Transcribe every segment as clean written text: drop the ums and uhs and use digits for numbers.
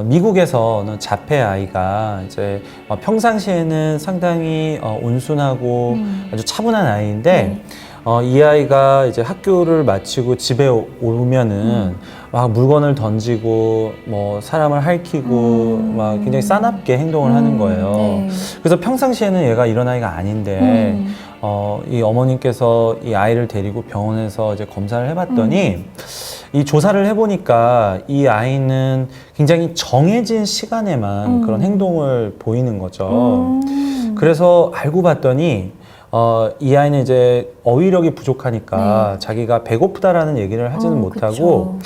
미국에서는 자폐 아이가 이제 평상시에는 상당히 온순하고 아주 차분한 아이인데 이 아이가 이제 학교를 마치고 집에 오면은 막 물건을 던지고 뭐 사람을 핥히고 막 굉장히 싸납게 행동을 하는 거예요. 네. 그래서 평상시에는 얘가 이런 아이가 아닌데 이 어머님께서 이 아이를 데리고 병원에서 이제 검사를 해봤더니 이 조사를 해보니까 이 아이는 굉장히 정해진 시간에만 그런 행동을 보이는 거죠. 그래서 알고 봤더니 이 아이는 이제 어휘력이 부족하니까 자기가 배고프다라는 얘기를 하지는 못하고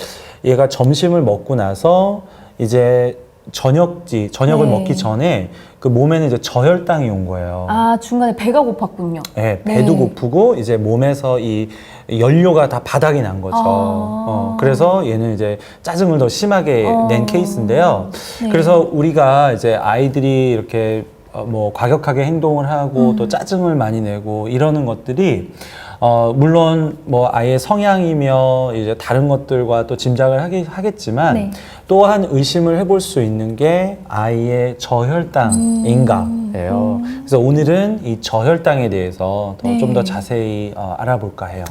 얘가 점심을 먹고 나서 이제 저녁을 먹기 전에 그 몸에는 이제 저혈당이 온 거예요. 아, 중간에 배가 고팠군요. 네, 배도 고프고 이제 몸에서 이 연료가 다 바닥이 난 거죠. 그래서 얘는 이제 짜증을 더 심하게 낸 케이스인데요. 그래서 우리가 이제 아이들이 이렇게 뭐 과격하게 행동을 하고 또 짜증을 많이 내고 이러는 것들이 물론 뭐 아이의 성향이며 이제 다른 것들과 또 짐작을 하겠지만 또한 의심을 해볼 수 있는 게 아이의 저혈당인가예요. 그래서 오늘은 이 저혈당에 대해서 좀 더 자세히 알아볼까 해요.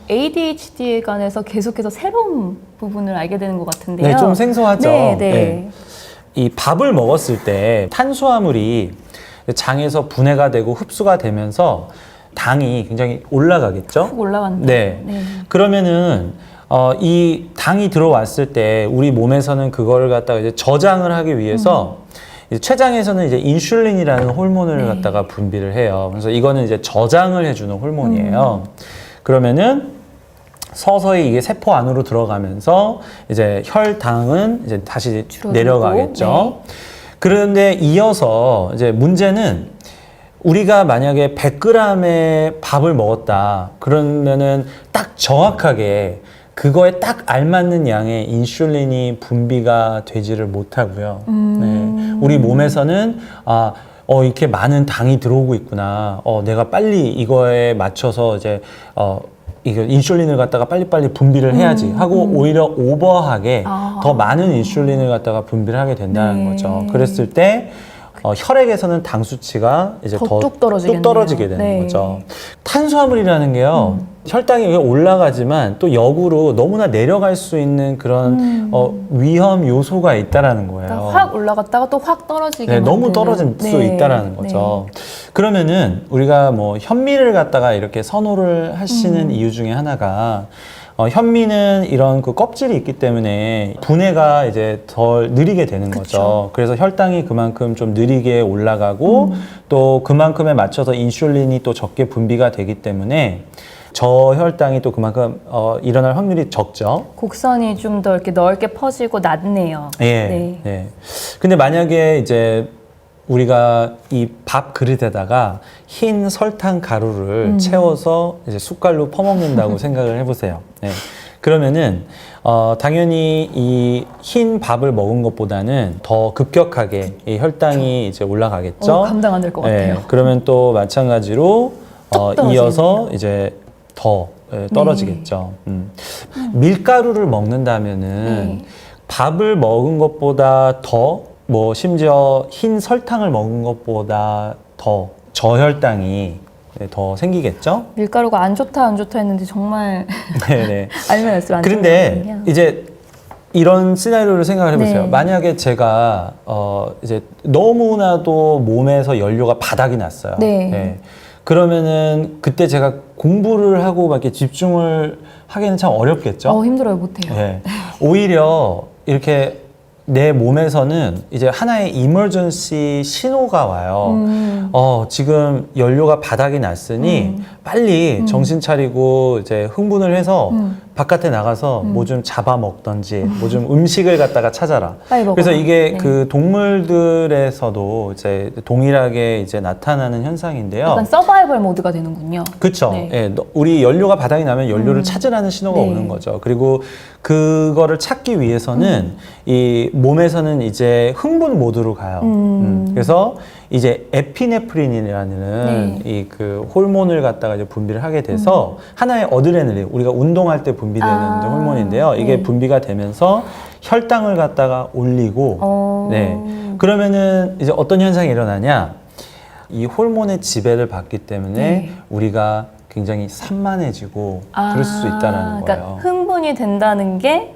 ADHD에 관해서 계속해서 새로운 부분을 알게 되는 것 같은데요. 네, 좀 생소하죠. 네. 이 밥을 먹었을 때 탄수화물이 장에서 분해가 되고 흡수가 되면서 당이 굉장히 올라가겠죠? 훅 올라간다. 네. 그러면은 이 당이 들어왔을 때 우리 몸에서는 그거를 갖다가 이제 저장을 하기 위해서 이제 췌장에서는 이제 인슐린이라는 호르몬을 갖다가 분비를 해요. 그래서 이거는 이제 저장을 해주는 호르몬이에요. 그러면은 서서히 이게 세포 안으로 들어가면서 이제 혈당은 이제 다시 내려가겠죠. 그런데 이어서 이제 문제는 우리가 만약에 100g의 밥을 먹었다. 그러면은 딱 정확하게 그거에 딱 알맞는 양의 인슐린이 분비가 되지를 못하고요. 우리 몸에서는 이렇게 많은 당이 들어오고 있구나. 내가 빨리 이거에 맞춰서 이제 이거 인슐린을 갖다가 빨리빨리 분비를 해야지 하고 오히려 오버하게 더 많은 인슐린을 갖다가 분비를 하게 된다는 거죠. 그랬을 때 혈액에서는 당 수치가 이제 더 뚝 떨어지게 되는 거죠. 탄수화물이라는 게요. 혈당이 올라가지만 또 역으로 너무나 내려갈 수 있는 그런 위험 요소가 있다라는 거예요. 그러니까 확 올라갔다가 또 확 떨어지게 너무 떨어질 수 있다라는 거죠. 그러면은 우리가 뭐 현미를 갖다가 이렇게 선호를 하시는 이유 중에 하나가 현미는 이런 그 껍질이 있기 때문에 분해가 이제 덜 느리게 되는 거죠. 그래서 혈당이 그만큼 좀 느리게 올라가고 또 그만큼에 맞춰서 인슐린이 또 적게 분비가 되기 때문에 저혈당이 또 그만큼 일어날 확률이 적죠. 곡선이 좀 더 이렇게 넓게 퍼지고 낮네요. 네. 근데 만약에 이제 우리가 이 밥 그릇에다가 흰 설탕 가루를 채워서 이제 숟갈로 퍼먹는다고 생각을 해보세요. 그러면은 당연히 이 흰 밥을 먹은 것보다는 더 급격하게 이 혈당이 이제 올라가겠죠. 감당 안 될 것 같아요. 그러면 또 마찬가지로 이어서 이제 더 떨어지겠죠. 밀가루를 먹는다면은 밥을 먹은 것보다 더 뭐 심지어 흰 설탕을 먹은 것보다 더 저혈당이 더 생기겠죠? 밀가루가 안 좋다 했는데 정말 알면 알수록 안 좋은 그런데 이제 이런 시나리오를 생각을 해보세요. 만약에 제가 이제 너무나도 몸에서 연료가 바닥이 났어요. 그러면은 그때 제가 공부를 하고 막 이렇게 집중을 하기는 참 어렵겠죠? 힘들어요, 못해요. 오히려 이렇게 내 몸에서는 이제 하나의 이머전시 신호가 와요. 지금 연료가 바닥이 났으니 빨리 정신 차리고 이제 흥분을 해서 바깥에 나가서 뭐 좀 잡아먹던지 뭐 좀 음식을 갖다가 찾아라. 그래서 이게 그 동물들에서도 이제 동일하게 이제 나타나는 현상인데요. 약간 서바이벌 모드가 되는군요. 그렇죠. 우리 연료가 바닥이 나면 연료를 찾으라는 신호가 오는 거죠. 그리고 그거를 찾기 위해서는 이 몸에서는 이제 흥분 모드로 가요. 그래서 이제 에피네프린이라는 이 그 호르몬을 갖다가 이제 분비를 하게 돼서 하나의 어드레날린, 우리가 운동할 때 분비되는 이제 호르몬인데요. 이게 분비가 되면서 혈당을 갖다가 올리고, 네. 그러면은 이제 어떤 현상이 일어나냐? 이 호르몬의 지배를 받기 때문에 우리가 굉장히 산만해지고 그럴 수 있다는 그러니까 거예요. 흥분이 된다는 게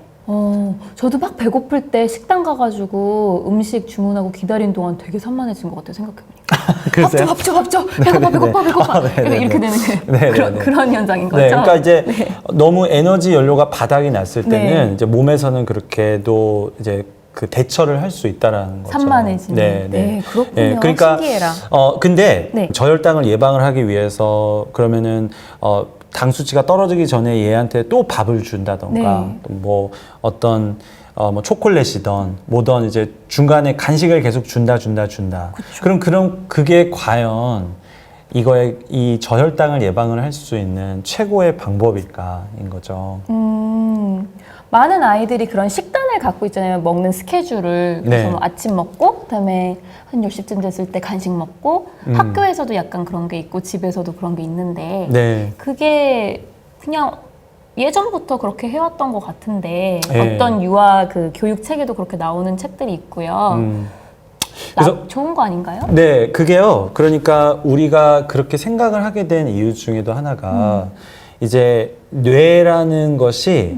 저도 막 배고플 때 식당 가가지고 음식 주문하고 기다린 동안 되게 산만해진 것 같아요, 생각해보니까. 그러세요? 밥 줘. 배고파. 이렇게 되는 그런 현상인 거죠. 네, 그러니까 이제 너무 에너지 연료가 바닥이 났을 때는 이제 몸에서는 그렇게도 이제 그 대처를 할 수 있다라는 거죠. 산만해지는. 네, 그렇군요. 네, 그러니까 신기해라. 근데 네. 저혈당을 예방을 하기 위해서 그러면은 당 수치가 떨어지기 전에 얘한테 또 밥을 준다던가 또 뭐 어떤 뭐 초콜릿이던 뭐던 이제 중간에 간식을 계속 준다. 그럼 그게 과연 이 저혈당을 예방을 할 수 있는 최고의 방법일까인 거죠. 많은 아이들이 그런 식단을 갖고 있잖아요. 먹는 스케줄을. 그래서 뭐 아침 먹고, 그다음에 한 10시쯤 됐을 때 간식 먹고, 학교에서도 약간 그런 게 있고, 집에서도 그런 게 있는데, 그게 그냥 예전부터 그렇게 해왔던 것 같은데, 어떤 유아 그 교육 책에도 그렇게 나오는 책들이 있고요. 그래서 좋은 거 아닌가요? 네, 그게요. 그러니까 우리가 그렇게 생각을 하게 된 이유 중에도 하나가 이제 뇌라는 것이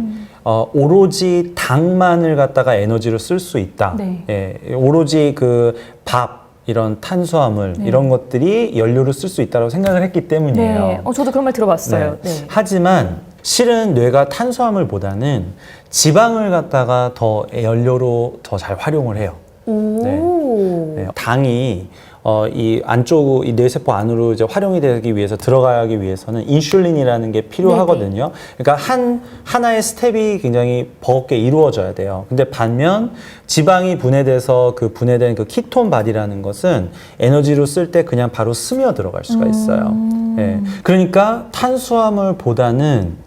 오로지 당만을 갖다가 에너지로 쓸 수 있다. 예, 오로지 그 밥, 이런 탄수화물 이런 것들이 연료로 쓸 수 있다고 생각을 했기 때문이에요. 저도 그런 말 들어봤어요. 하지만 실은 뇌가 탄수화물보다는 지방을 갖다가 더 연료로 더 잘 활용을 해요. 당이 이 안쪽 이 뇌세포 안으로 이제 활용이 되기 위해서 들어가기 위해서는 인슐린이라는 게 필요하거든요. 그러니까 하나의 스텝이 굉장히 버겁게 이루어져야 돼요. 근데 반면 지방이 분해돼서 그 분해된 그 키톤 바디라는 것은 에너지로 쓸 때 그냥 바로 스며 들어갈 수가 있어요. 그러니까 탄수화물보다는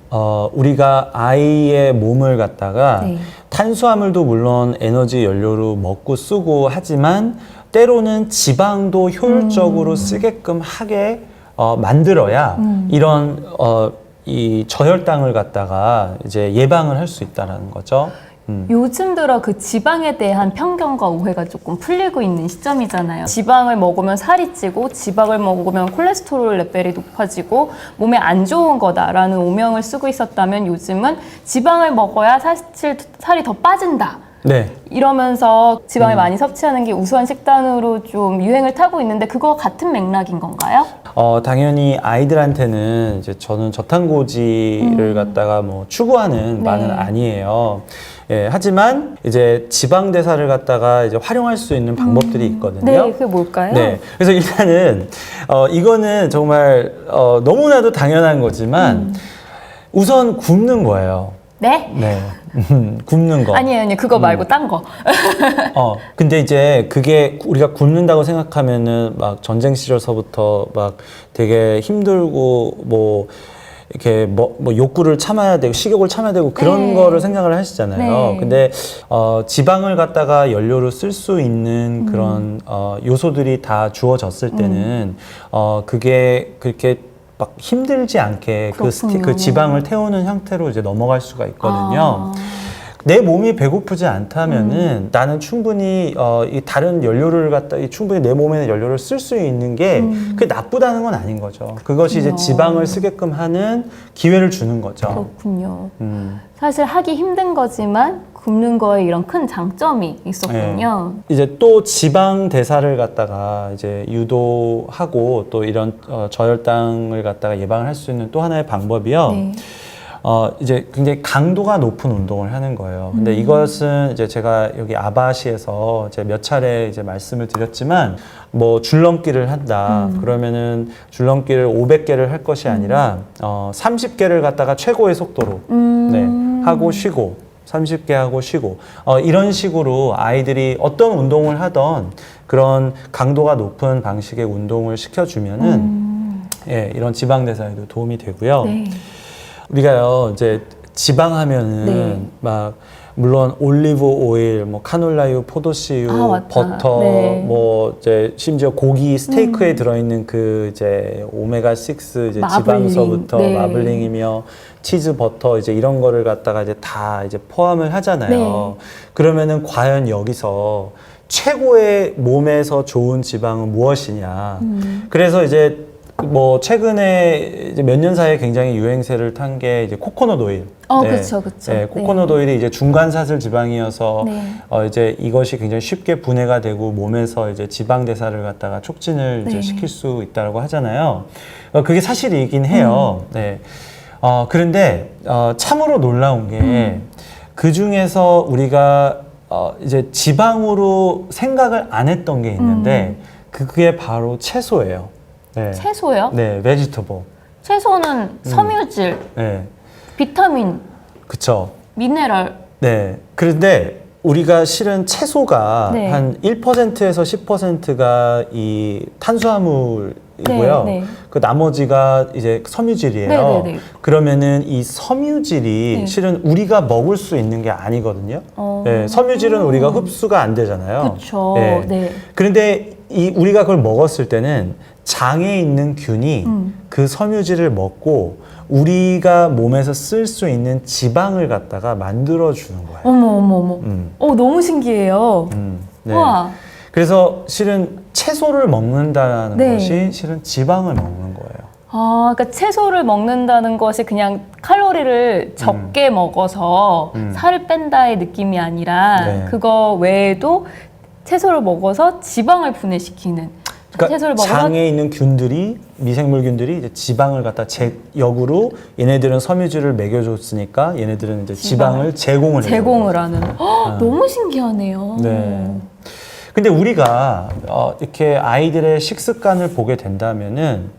우리가 아이의 몸을 갖다가 탄수화물도 물론 에너지 연료로 먹고 쓰고 하지만 때로는 지방도 효율적으로 쓰게끔 하게 만들어야 이런 이 저혈당을 갖다가 이제 예방을 할 수 있다는 거죠. 요즘 들어 그 지방에 대한 편견과 오해가 조금 풀리고 있는 시점이잖아요. 지방을 먹으면 살이 찌고 지방을 먹으면 콜레스테롤 레벨이 높아지고 몸에 안 좋은 거다라는 오명을 쓰고 있었다면 요즘은 지방을 먹어야 사실 살이 더 빠진다. 이러면서 지방을 많이 섭취하는 게 우수한 식단으로 좀 유행을 타고 있는데 그거 같은 맥락인 건가요? 당연히 아이들한테는 이제 저는 저탄고지를 갖다가 뭐 추구하는 바는 아니에요. 예, 하지만 이제 지방 대사를 갖다가 이제 활용할 수 있는 방법들이 있거든요. 그게 뭘까요? 그래서 일단은 이거는 정말 너무나도 당연한 거지만 우선 굶는 거예요. 굶는 거. 아니에요. 그거 말고 딴 거. 근데 이제 그게 우리가 굶는다고 생각하면은 막 전쟁 시절서부터 막 되게 힘들고 뭐 이렇게 뭐 욕구를 참아야 되고 식욕을 참아야 되고 그런 거를 생각을 하시잖아요. 근데 지방을 갖다가 연료로 쓸 수 있는 그런 요소들이 다 주어졌을 때는 그게 그렇게 막 힘들지 않게 그 지방을 태우는 형태로 이제 넘어갈 수가 있거든요. 내 몸이 배고프지 않다면은 나는 충분히 이 다른 연료를 갖다 충분히 내 몸에 연료를 쓸 수 있는 게 그게 나쁘다는 건 아닌 거죠. 그것이 이제 지방을 쓰게끔 하는 기회를 주는 거죠. 그렇군요. 사실 하기 힘든 거지만 굶는 거에 이런 큰 장점이 있었군요. 이제 또 지방 대사를 갖다가 이제 유도하고 또 이런 저혈당을 갖다가 예방을 할 수 있는 또 하나의 방법이요. 이제 굉장히 강도가 높은 운동을 하는 거예요. 근데 이것은 이제 제가 여기 아바시에서 이제 몇 차례 이제 말씀을 드렸지만 뭐 줄넘기를 한다. 그러면은 줄넘기를 500개를 할 것이 아니라 30개를 갖다가 최고의 속도로 하고 쉬고 30개 하고 쉬고 이런 식으로 아이들이 어떤 운동을 하던 그런 강도가 높은 방식의 운동을 시켜주면은 이런 지방 대사에도 도움이 되고요. 우리가요 이제 지방하면은 네. 막 물론 올리브 오일, 뭐 카놀라유, 포도씨유, 아, 맞다. 버터, 네. 뭐 이제 심지어 고기 스테이크에 들어있는 그 이제 오메가 6 이제 마블링. 지방서부터 네. 마블링이며 치즈, 버터 이제 이런 거를 갖다가 이제 다 이제 포함을 하잖아요. 네. 그러면은 과연 여기서 최고의 몸에서 좋은 지방은 무엇이냐? 그래서 이제 뭐 최근에 이제 몇 년 사이에 굉장히 유행세를 탄 게 이제 코코넛 오일. 그쵸. 네, 코코넛 오일이 이제 중간 사슬 지방이어서 네. 이제 이것이 굉장히 쉽게 분해가 되고 몸에서 이제 지방 대사를 갖다가 촉진을 이제 네. 시킬 수 있다고 하잖아요. 그게 사실이긴 해요. 네. 그런데 참으로 놀라운 게 그 중에서 우리가 이제 지방으로 생각을 안 했던 게 있는데 그게 바로 채소예요. 네. 채소요? 네, 베지터블. 채소는 섬유질, 네. 비타민, 그쵸. 미네랄. 네. 그런데 우리가 실은 채소가 네. 한 1%에서 10%가 이 탄수화물이고요. 네, 네. 그 나머지가 이제 섬유질이에요. 네, 네, 네. 그러면은 이 섬유질이 네. 실은 우리가 먹을 수 있는 게 아니거든요. 어. 네, 섬유질은 우리가 흡수가 안 되잖아요. 그쵸. 네. 네. 그런데 우리가 그걸 먹었을 때는 장에 있는 균이 그 섬유질을 먹고 우리가 몸에서 쓸 수 있는 지방을 갖다가 만들어주는 거예요. 어머. 음. 너무 신기해요. 네. 우와. 그래서 실은 채소를 먹는다는 네. 것이 실은 지방을 먹는 거예요. 그러니까 채소를 먹는다는 것이 그냥 칼로리를 적게 먹어서 살을 뺀다의 느낌이 아니라 네. 그거 외에도 채소를 먹어서 지방을 분해시키는. 그러니까 채소를 먹어서 장에 있는 균들이 미생물균들이 이제 지방을 갖다 역으로 얘네들은 섬유질을 먹여줬으니까 얘네들은 이제 지방을 제공을 해요. 제공을 하는. 너무 신기하네요. 네. 근데 우리가 이렇게 아이들의 식습관을 보게 된다면은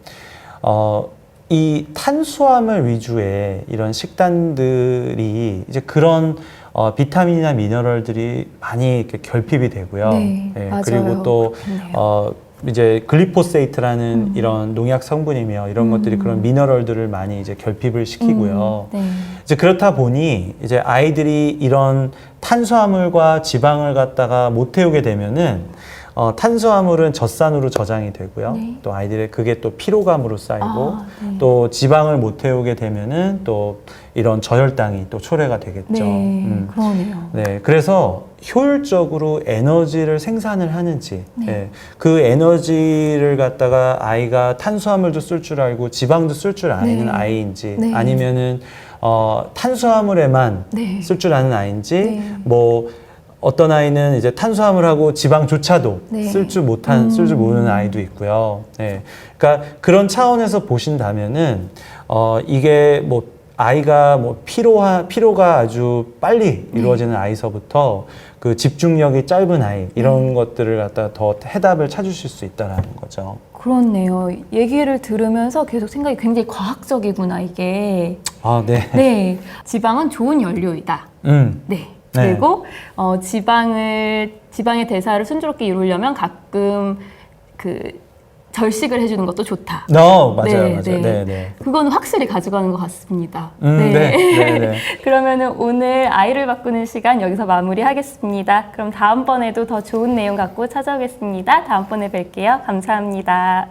이 탄수화물 위주의 이런 식단들이 이제 그런 비타민이나 미네랄들이 많이 이렇게 결핍이 되고요. 네, 맞아요. 그리고 또 그렇네요. 이제 글리포세이트라는 이런 농약 성분이며 이런 것들이 그런 미네랄들을 많이 이제 결핍을 시키고요. 네. 이제 그렇다 보니 이제 아이들이 이런 탄수화물과 지방을 갖다가 못 태우게 되면은 탄수화물은 젖산으로 저장이 되고요. 네. 또 아이들의 그게 또 피로감으로 쌓이고 네. 또 지방을 못 태우게 되면은 또 이런 저혈당이 또 초래가 되겠죠. 네, 그러네요. 네, 그래서 효율적으로 에너지를 생산을 하는지, 네. 네, 그 에너지를 갖다가 아이가 탄수화물도 쓸 줄 알고 지방도 쓸 줄 아는 네. 아이인지, 네. 아니면은 탄수화물에만 네. 쓸 줄 아는 아이인지, 네. 뭐 어떤 아이는 이제 탄수화물하고 지방조차도 네. 쓸 줄 모르는 아이도 있고요. 네, 그러니까 그런 차원에서 보신다면은 이게 뭐 아이가 뭐 피로가 아주 빨리 이루어지는 아이서부터 그 집중력이 짧은 아이 이런 것들을 갖다가 더 해답을 찾으실 수 있다라는 거죠. 그렇네요. 얘기를 들으면서 계속 생각이 굉장히 과학적이구나, 이게. 아, 네. 네. 지방은 좋은 연료이다. 네. 그리고 지방의 대사를 순조롭게 이루려면 가끔 절식을 해주는 것도 좋다. 맞아요. 네. 그건 확실히 가져가는 것 같습니다. 네. 그러면은 오늘 아이를 바꾸는 시간 여기서 마무리하겠습니다. 그럼 다음번에도 더 좋은 내용 갖고 찾아오겠습니다. 다음번에 뵐게요. 감사합니다.